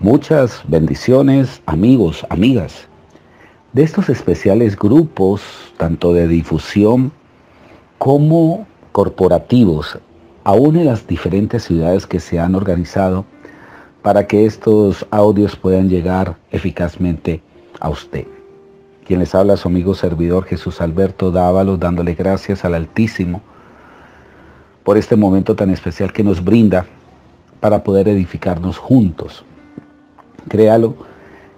Muchas bendiciones, amigos, amigas, de estos especiales grupos, tanto de difusión como corporativos, aún en las diferentes ciudades que se han organizado para que estos audios puedan llegar eficazmente a usted. Quien les habla, su amigo servidor Jesús Alberto Dávalos, dándole gracias al Altísimo por este momento tan especial que nos brinda para poder edificarnos juntos. Créalo,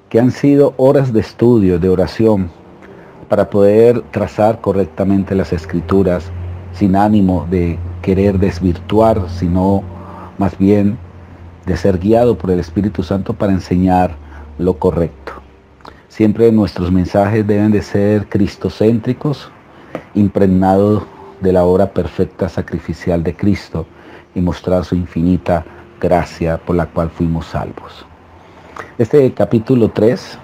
que han sido horas de estudio, de oración, para poder trazar correctamente las Escrituras, sin ánimo de querer desvirtuar, sino más bien de ser guiado por el Espíritu Santo para enseñar lo correcto. Siempre nuestros mensajes deben de ser cristocéntricos, impregnados de la obra perfecta sacrificial de Cristo y mostrar su infinita gracia por la cual fuimos salvos. Este capítulo 3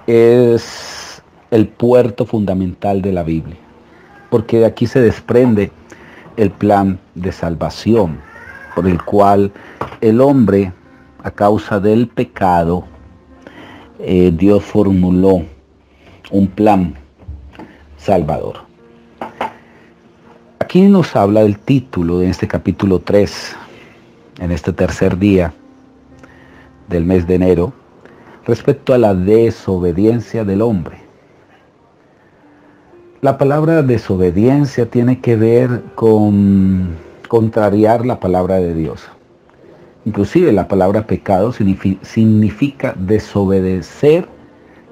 es el puerto fundamental de la Biblia, porque de aquí se desprende el plan de salvación, por el cual el hombre, a causa del pecado, Dios formuló un plan salvador. Aquí nos habla del título de este capítulo 3, en este tercer día del mes de enero, respecto a la desobediencia del hombre. La palabra desobediencia tiene que ver con contrariar la palabra de Dios. Inclusive la palabra pecado significa desobedecer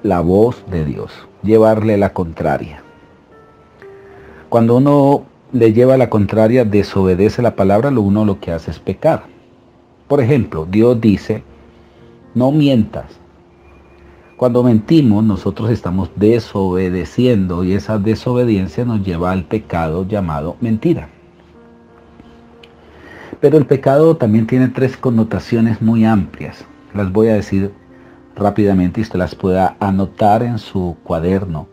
la voz de Dios, llevarle la contraria. Cuando uno le lleva la contraria, desobedece la palabra, uno lo que hace es pecar. Por ejemplo, Dios dice: no mientas. Cuando mentimos, nosotros estamos desobedeciendo y esa desobediencia nos lleva al pecado llamado mentira. Pero el pecado también tiene tres connotaciones muy amplias. Las voy a decir rápidamente y usted las pueda anotar en su cuaderno,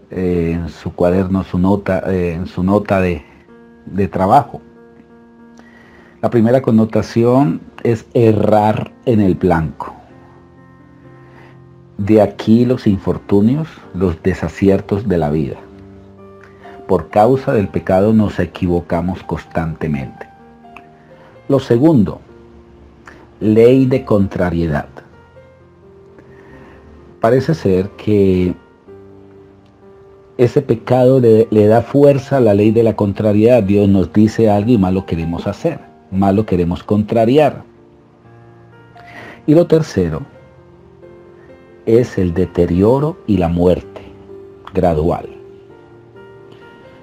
en su nota de trabajo. La primera connotación es errar en el blanco. De aquí los infortunios, los desaciertos de la vida. Por causa del pecado nos equivocamos constantemente. Lo segundo, ley de contrariedad. Parece ser que ese pecado le da fuerza a la ley de la contrariedad. Dios nos dice algo y más lo queremos hacer, más lo queremos contrariar. Y lo tercero es el deterioro y la muerte gradual.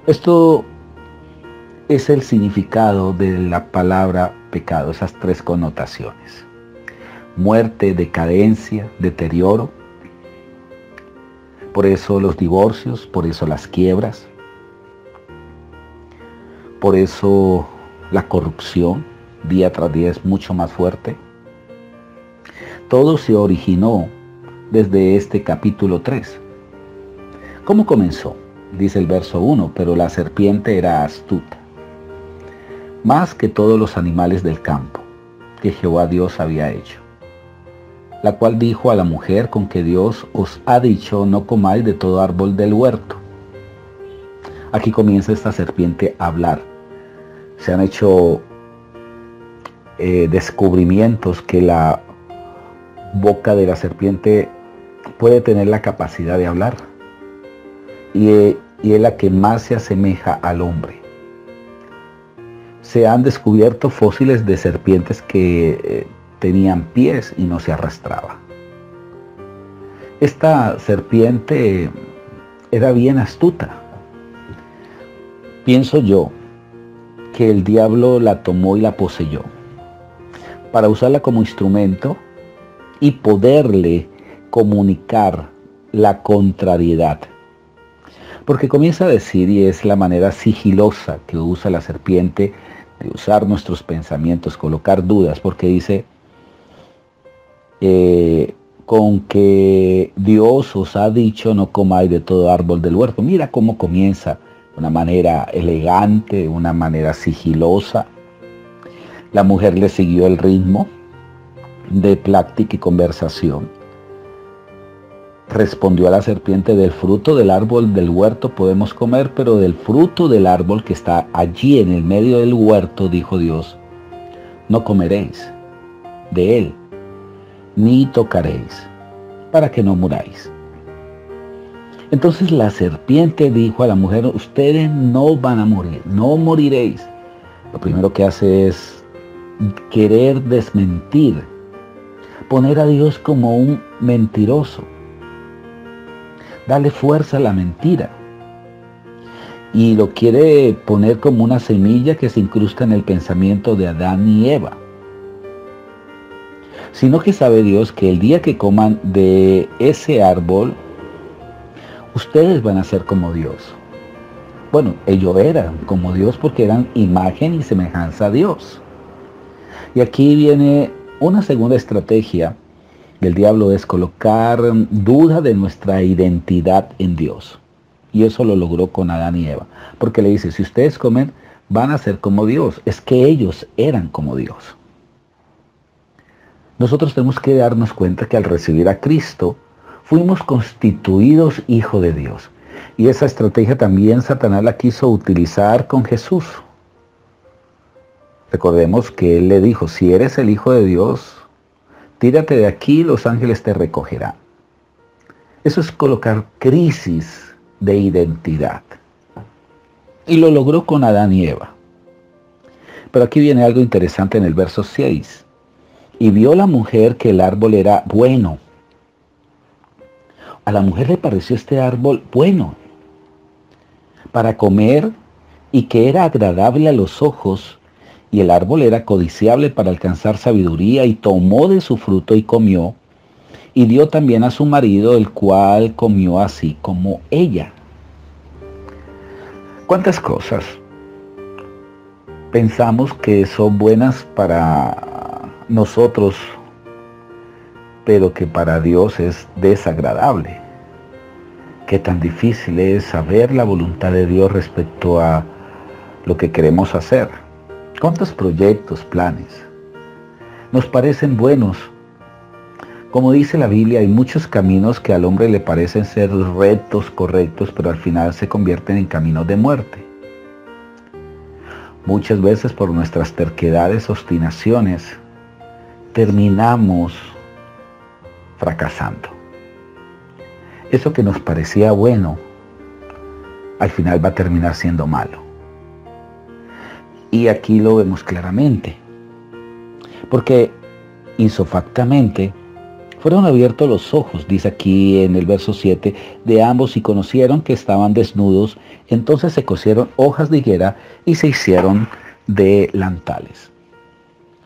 Esto es el significado de la palabra pecado, esas tres connotaciones: muerte, decadencia, deterioro. Por eso los divorcios, por eso las quiebras, por eso la corrupción día tras día es mucho más fuerte. Todo se originó desde este capítulo 3. ¿Cómo comenzó? Dice el verso 1, pero la serpiente era astuta, más que todos los animales del campo que Jehová Dios había hecho, la cual dijo a la mujer: con que Dios os ha dicho, no comáis de todo árbol del huerto. Aquí comienza esta serpiente a hablar. Se han hecho descubrimientos que la boca de la serpiente puede tener la capacidad de hablar, y es la que más se asemeja al hombre. Se han descubierto fósiles de serpientes que tenían pies y no se arrastraba. Esta serpiente era bien astuta. Pienso yo que el diablo la tomó y la poseyó para usarla como instrumento y poderle comunicar la contrariedad. Porque comienza a decir, y es la manera sigilosa que usa la serpiente de usar nuestros pensamientos, colocar dudas, porque dice: con que Dios os ha dicho, no comáis de todo árbol del huerto. Mira cómo comienza de una manera elegante, de una manera sigilosa. La mujer le siguió el ritmo de plática y conversación. Respondió a la serpiente: del fruto del árbol del huerto podemos comer, pero del fruto del árbol que está allí en el medio del huerto, dijo Dios, no comeréis de él, ni tocaréis, para que no muráis. Entonces la serpiente dijo a la mujer: ustedes no van a morir, no moriréis. Lo primero que hace es querer desmentir, poner a Dios como un mentiroso, darle fuerza a la mentira. Y lo quiere poner como una semilla que se incrusta en el pensamiento de Adán y Eva. Sino que sabe Dios que el día que coman de ese árbol, ustedes van a ser como Dios. Bueno, ellos eran como Dios porque eran imagen y semejanza a Dios. Y aquí viene una segunda estrategia del diablo, es colocar duda de nuestra identidad en Dios. Y eso lo logró con Adán y Eva. Porque le dice: si ustedes comen, van a ser como Dios. Es que ellos eran como Dios. Nosotros tenemos que darnos cuenta que al recibir a Cristo, fuimos constituidos hijos de Dios. Y esa estrategia también Satanás la quiso utilizar con Jesús. Recordemos que Él le dijo: si eres el Hijo de Dios, tírate de aquí, los ángeles te recogerán. Eso es colocar crisis de identidad. Y lo logró con Adán y Eva. Pero aquí viene algo interesante en el verso 6. Y vio la mujer que el árbol era bueno. A la mujer le pareció este árbol bueno para comer y que era agradable a los ojos, y el árbol era codiciable para alcanzar sabiduría, y tomó de su fruto y comió, y dio también a su marido, el cual comió así como ella. ¿Cuántas cosas pensamos que son buenas para nosotros, pero que para Dios es desagradable? Qué tan difícil es saber la voluntad de Dios respecto a lo que queremos hacer. ¿Cuántos proyectos, planes nos parecen buenos? Como dice la Biblia, hay muchos caminos que al hombre le parecen ser rectos, correctos, pero al final se convierten en caminos de muerte. Muchas veces por nuestras terquedades, obstinaciones, terminamos fracasando. Eso que nos parecía bueno, al final va a terminar siendo malo. Y aquí lo vemos claramente. Porque isofactamente fueron abiertos los ojos, dice aquí en el verso 7, de ambos, y conocieron que estaban desnudos. Entonces se cosieron hojas de higuera y se hicieron delantales.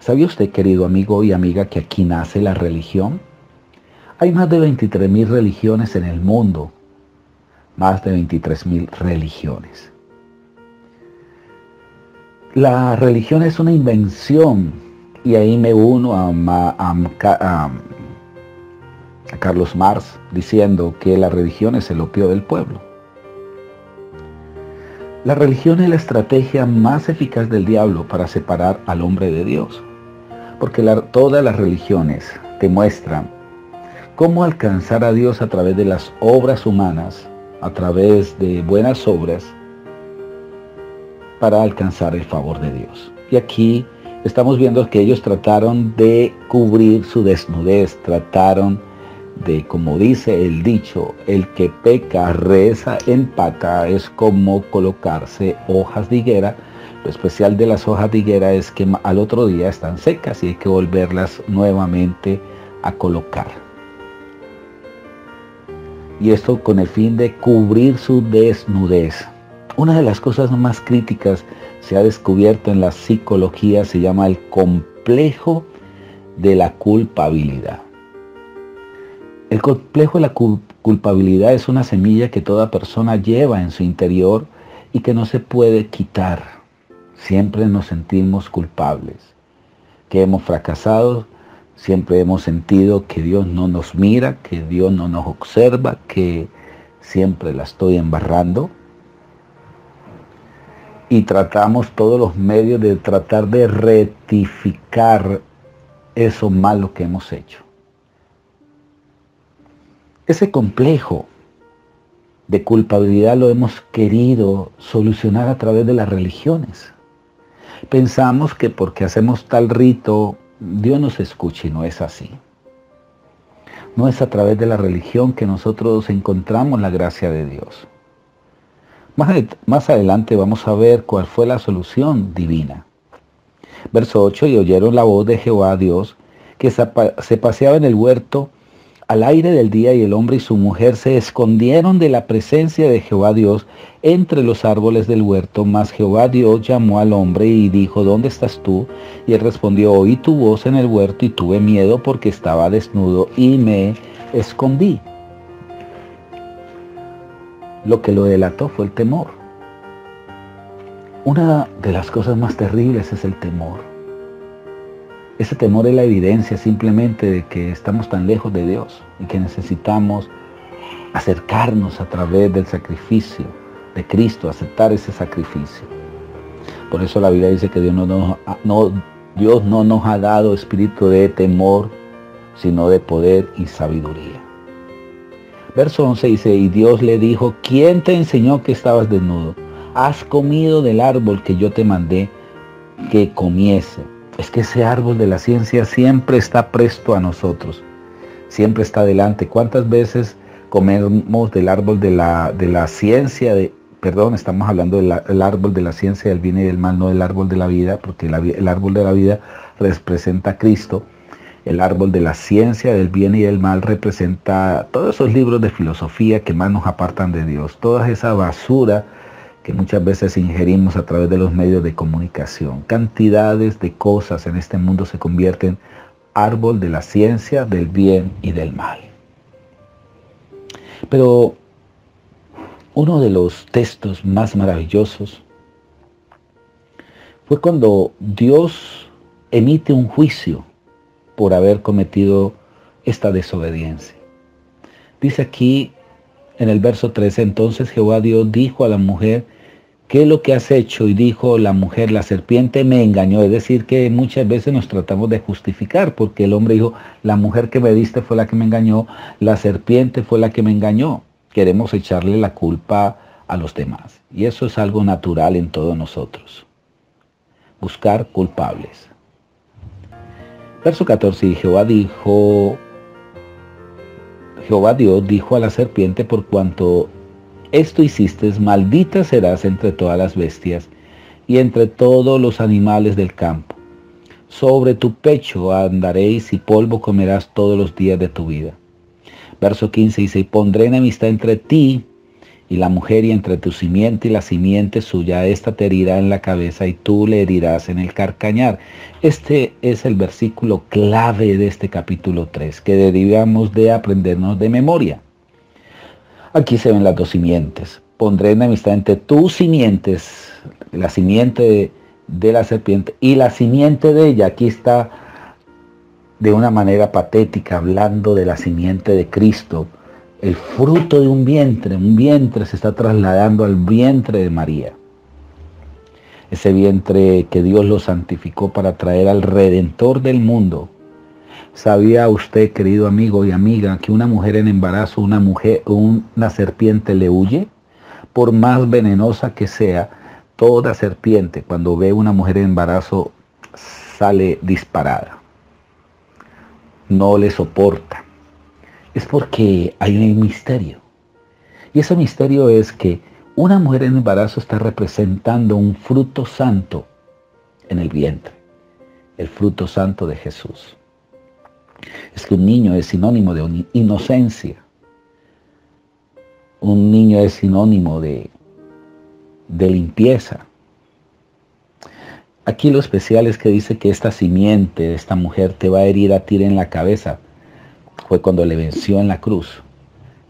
¿Sabía usted, querido amigo y amiga, que aquí nace la religión? Hay más de 23.000 religiones en el mundo. Más de 23.000 religiones. La religión es una invención, y ahí me uno a Carlos Marx diciendo que la religión es el opio del pueblo. La religión es la estrategia más eficaz del diablo para separar al hombre de Dios, porque todas las religiones te muestran cómo alcanzar a Dios a través de las obras humanas, a través de buenas obras, para alcanzar el favor de Dios. Y aquí estamos viendo que ellos trataron de cubrir su desnudez, trataron de, como dice el dicho, el que peca, reza, empaca. Es como colocarse hojas de higuera. Lo especial de las hojas de higuera es que al otro día están secas y hay que volverlas nuevamente a colocar. Y esto con el fin de cubrir su desnudez. Una de las cosas más críticas se ha descubierto en la psicología, se llama el complejo de la culpabilidad. El complejo de la culpabilidad es una semilla que toda persona lleva en su interior y que no se puede quitar. Siempre nos sentimos culpables, que hemos fracasado, siempre hemos sentido que Dios no nos mira, que Dios no nos observa, que siempre la estoy embarrando. Y tratamos todos los medios de tratar de rectificar eso malo que hemos hecho. Ese complejo de culpabilidad lo hemos querido solucionar a través de las religiones. Pensamos que porque hacemos tal rito, Dios nos escucha, y no es así. No es a través de la religión que nosotros encontramos la gracia de Dios. Más adelante vamos a ver cuál fue la solución divina. Verso 8, y oyeron la voz de Jehová Dios, que se paseaba en el huerto al aire del día, y el hombre y su mujer se escondieron de la presencia de Jehová Dios entre los árboles del huerto. Mas Jehová Dios llamó al hombre y dijo, ¿dónde estás tú? Y él respondió, oí tu voz en el huerto y tuve miedo porque estaba desnudo y me escondí. Lo que lo delató fue el temor. Una de las cosas más terribles es el temor. Ese temor es la evidencia simplemente de que estamos tan lejos de Dios y que necesitamos acercarnos a través del sacrificio de Cristo, aceptar ese sacrificio. Por eso la Biblia dice que Dios no nos ha dado espíritu de temor, sino de poder y sabiduría. Verso 11 dice, y Dios le dijo, ¿quién te enseñó que estabas desnudo? ¿Has comido del árbol que yo te mandé que comiese? Es que ese árbol de la ciencia siempre está presto a nosotros, siempre está delante. ¿Cuántas veces comemos del árbol de la ciencia? Estamos hablando del árbol de la ciencia del bien y del mal, no del árbol de la vida, porque el árbol de la vida representa a Cristo. El árbol de la ciencia del bien y del mal representa todos esos libros de filosofía que más nos apartan de Dios, toda esa basura que muchas veces ingerimos a través de los medios de comunicación. Cantidades de cosas en este mundo se convierten en árbol de la ciencia del bien y del mal. Pero uno de los textos más maravillosos fue cuando Dios emite un juicio por haber cometido esta desobediencia. Dice aquí en el verso 13, entonces Jehová Dios dijo a la mujer, ¿qué es lo que has hecho? Y dijo la mujer, la serpiente me engañó. Es decir, que muchas veces nos tratamos de justificar, porque el hombre dijo, la mujer que me diste fue la que me engañó, la serpiente fue la que me engañó. Queremos echarle la culpa a los demás. Y eso es algo natural en todos nosotros. Buscar culpables. Verso 14, y Jehová Dios dijo a la serpiente, por cuanto esto hiciste, maldita serás entre todas las bestias y entre todos los animales del campo. Sobre tu pecho andaréis y polvo comerás todos los días de tu vida. Verso 15 dice, y pondré enemistad entre ti y la mujer, y entre tu simiente y la simiente suya. Esta te herirá en la cabeza y tú le herirás en el calcañar. Este es el versículo clave de este capítulo 3, que debíamos de aprendernos de memoria. Aquí se ven las dos simientes. Pondré enemistad entre tus simientes, la simiente de la serpiente y la simiente de ella. Aquí está de una manera patética hablando de la simiente de Cristo. El fruto de un vientre se está trasladando al vientre de María. Ese vientre que Dios lo santificó para traer al Redentor del mundo. ¿Sabía usted, querido amigo y amiga, que una mujer en embarazo, una serpiente le huye? Por más venenosa que sea, toda serpiente cuando ve una mujer en embarazo sale disparada. No le soporta. Es porque hay un misterio. Y ese misterio es que una mujer en embarazo está representando un fruto santo en el vientre. El fruto santo de Jesús. Es que un niño es sinónimo de inocencia. Un niño es sinónimo de limpieza. Aquí lo especial es que dice que esta simiente, esta mujer, te va a herir a ti en la cabeza. Fue cuando le venció en la cruz.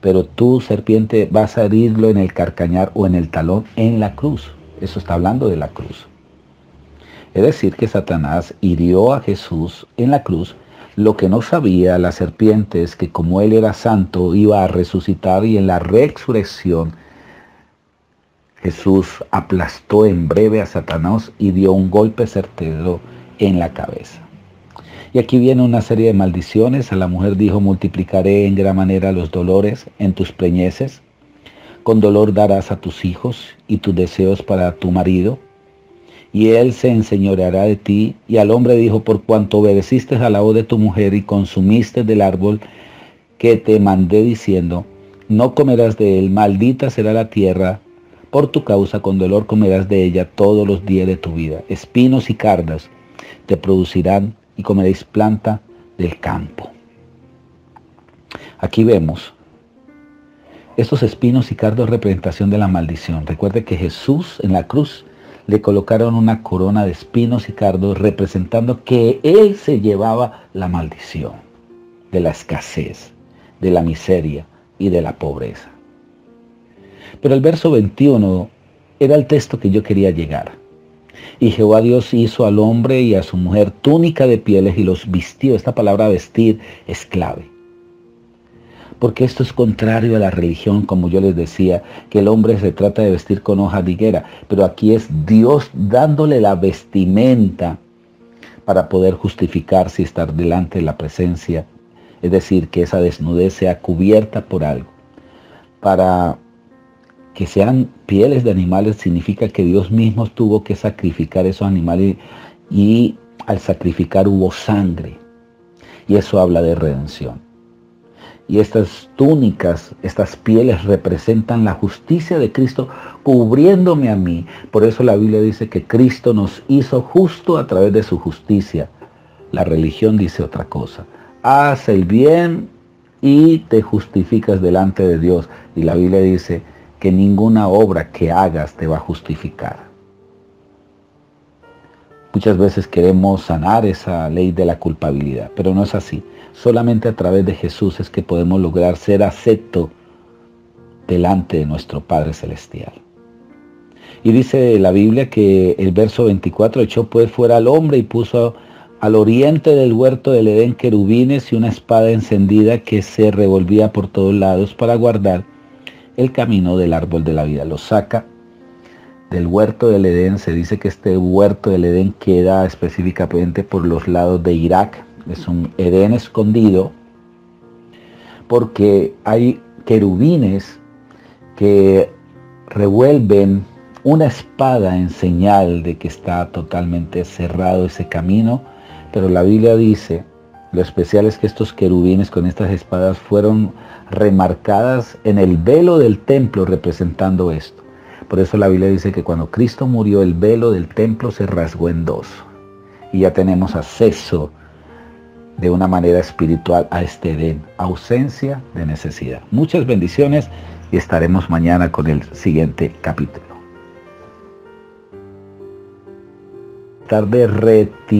Pero tú, serpiente, vas a herirlo en el calcañar o en el talón en la cruz. Eso está hablando de la cruz. Es decir, que Satanás hirió a Jesús en la cruz. Lo que no sabía la serpiente es que como él era santo, iba a resucitar, y en la resurrección Jesús aplastó en breve a Satanás y dio un golpe certero en la cabeza. Y aquí viene una serie de maldiciones. A la mujer dijo: multiplicaré en gran manera los dolores en tus preñeces. Con dolor darás a tus hijos y tus deseos para tu marido, y él se enseñoreará de ti. Y al hombre dijo: por cuanto obedeciste a la voz de tu mujer y consumiste del árbol que te mandé diciendo, no comerás de él, maldita será la tierra por tu causa, con dolor comerás de ella todos los días de tu vida. Espinos y cardas te producirán y comeréis planta del campo. Aquí vemos estos espinos y cardos, representación de la maldición. Recuerde que Jesús en la cruz le colocaron una corona de espinos y cardos, representando que Él se llevaba la maldición de la escasez, de la miseria y de la pobreza. Pero el verso 21 era el texto que yo quería llegar. Y Jehová Dios hizo al hombre y a su mujer túnica de pieles y los vistió. Esta palabra vestir es clave, porque esto es contrario a la religión, como yo les decía, que el hombre se trata de vestir con hojas de higuera, pero aquí es Dios dándole la vestimenta para poder justificarse y estar delante de la presencia, es decir, que esa desnudez sea cubierta por algo. Para que sean pieles de animales significa que Dios mismo tuvo que sacrificar esos animales, y al sacrificar hubo sangre, y eso habla de redención. Y estas túnicas, estas pieles representan la justicia de Cristo cubriéndome a mí. Por eso la Biblia dice que Cristo nos hizo justo a través de su justicia. La religión dice otra cosa: haz el bien y te justificas delante de Dios. Y la Biblia dice que ninguna obra que hagas te va a justificar. Muchas veces queremos sanar esa ley de la culpabilidad, pero no es así. Solamente a través de Jesús es que podemos lograr ser acepto delante de nuestro Padre Celestial. Y dice la Biblia que el verso 24: echó pues fuera al hombre y puso al oriente del huerto del Edén querubines y una espada encendida que se revolvía por todos lados para guardar el camino del árbol de la vida. Lo saca del huerto del Edén. Se dice que este huerto del Edén queda específicamente por los lados de Irak. Es un Edén escondido, porque hay querubines que revuelven una espada en señal de que está totalmente cerrado ese camino. Pero la Biblia dice, lo especial es que estos querubines con estas espadas fueron remarcadas en el velo del templo, representando esto. Por eso la Biblia dice que cuando Cristo murió, el velo del templo se rasgó en dos, y ya tenemos acceso de una manera espiritual a este Edén, ausencia de necesidad. Muchas bendiciones, y estaremos mañana con el siguiente capítulo. Tratar de rectificar